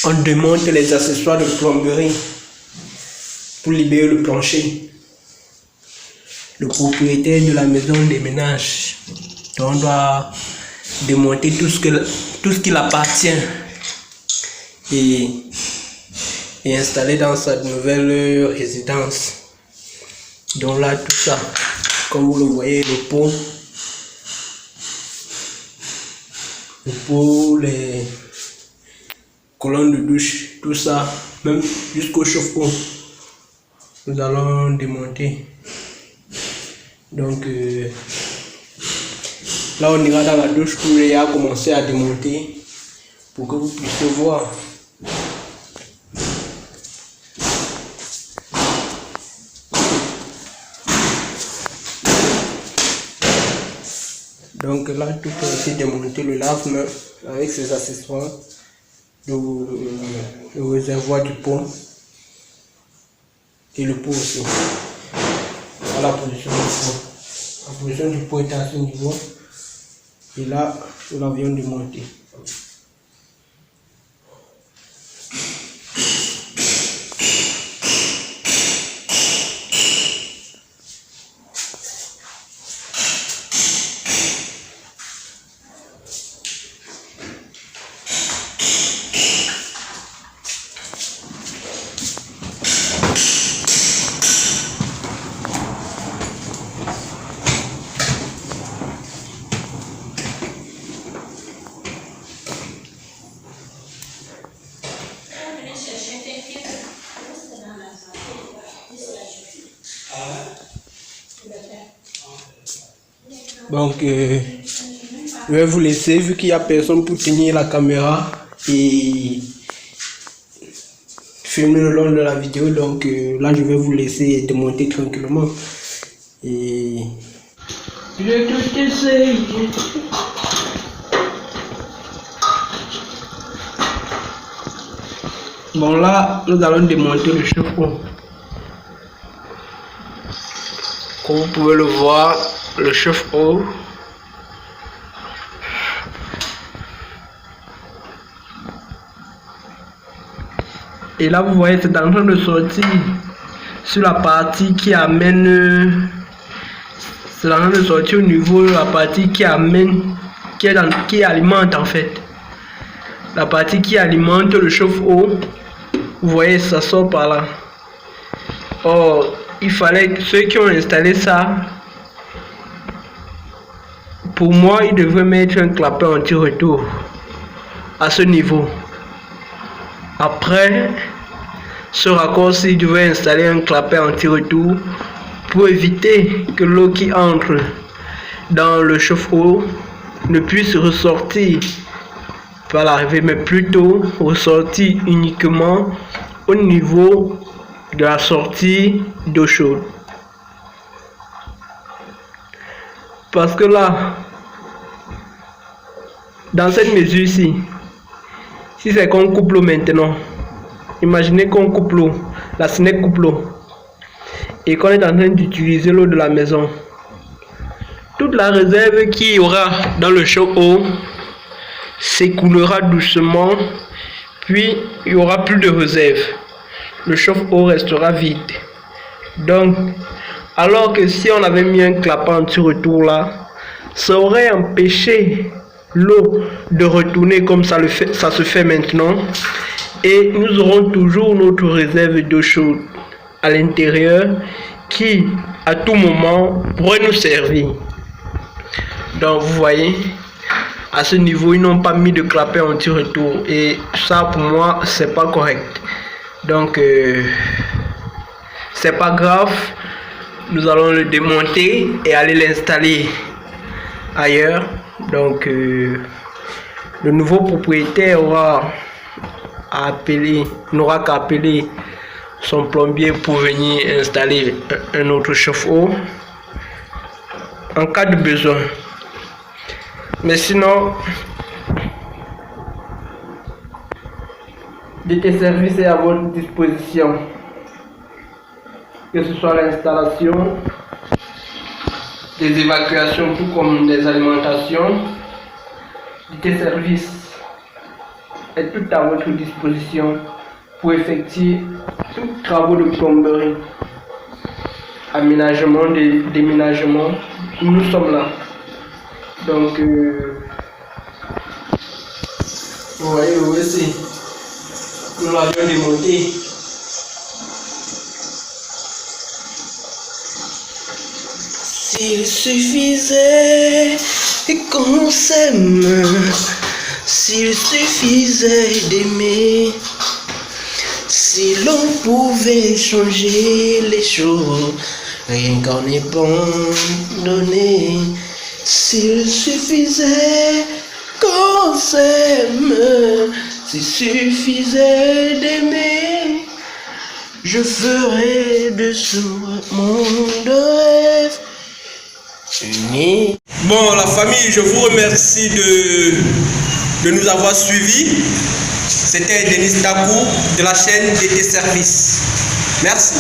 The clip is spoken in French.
On démonte les accessoires de plomberie pour libérer le plancher. Le propriétaire de la maison déménage. Donc on doit démonter tout ce qui l'appartient et installer dans sa nouvelle résidence. Donc là, tout ça, comme vous le voyez, le pot, les colonnes de douche, tout ça, même jusqu'au chauffe-eau, nous allons démonter. Donc là, on ira dans la douche pour les commencer à démonter pour que vous puissiez voir. Donc là, tout a été démonté, le lave-main avec ses accessoires, le réservoir du pot et le pot aussi. Voilà la position du pot. La position du pot est à ce niveau et là, nous l'avions démonté. Donc, je vais vous laisser vu qu'il n'y a personne pour tenir la caméra et filmer le long de la vidéo. Donc là, je vais vous laisser démonter tranquillement. Et je tout essaye. Bon, là, nous allons démonter le chauffe-eau. Comme vous pouvez le voir, le chauffe-eau. Et là, vous voyez, c'est en train de sortir sur la partie qui amène. C'est en train de sortir au niveau de la partie qui amène, qui alimente en fait. La partie qui alimente le chauffe-eau. Vous voyez, ça sort par là. Or, il fallait que ceux qui ont installé ça, pour moi, ils devraient mettre un clapet anti-retour à ce niveau. Après ce raccourci, ils devaient installer un clapet anti-retour pour éviter que l'eau qui entre dans le chauffe-eau ne puisse ressortir par l'arrivée, mais plutôt ressortir uniquement au niveau de la sortie d'eau chaude. Parce que là, dans cette mesure-ci, si c'est qu'on coupe l'eau maintenant, imaginez qu'on coupe l'eau, la SNEC coupe l'eau, et qu'on est en train d'utiliser l'eau de la maison. Toute la réserve qu'il y aura dans le chauffe-eau s'écoulera doucement, puis il n'y aura plus de réserve. Le chauffe-eau restera vide. Donc, alors que si on avait mis un clapet anti-retour là, ça aurait empêché l'eau de retourner comme ça se fait maintenant. Et nous aurons toujours notre réserve d'eau chaude à l'intérieur qui, à tout moment, pourrait nous servir. Donc, vous voyez, à ce niveau, ils n'ont pas mis de clapet anti-retour. Et ça, pour moi, c'est pas correct. Donc, c'est pas grave. Nous allons le démonter et aller l'installer ailleurs. Donc, le nouveau propriétaire n'aura qu'à appeler son plombier pour venir installer un autre chauffe-eau en cas de besoin. Mais sinon, DT Service est à votre disposition, que ce soit l'installation, des évacuations, tout comme des alimentations. DT Service est tout à votre disposition pour effectuer tous travaux de plomberie, aménagement, déménagement. Nous sommes là. Donc, vous voyez aussi, nous l'avions démonté. S'il suffisait qu'on s'aime, s'il suffisait d'aimer, si l'on pouvait changer les choses, rien qu'en abandonner, s'il suffisait qu'on s'aime, s'il suffisait d'aimer, je ferais de ce monde rêve. Bon, la famille, je vous remercie de nous avoir suivis. C'était Denis Takou de la chaîne DT Service. Merci.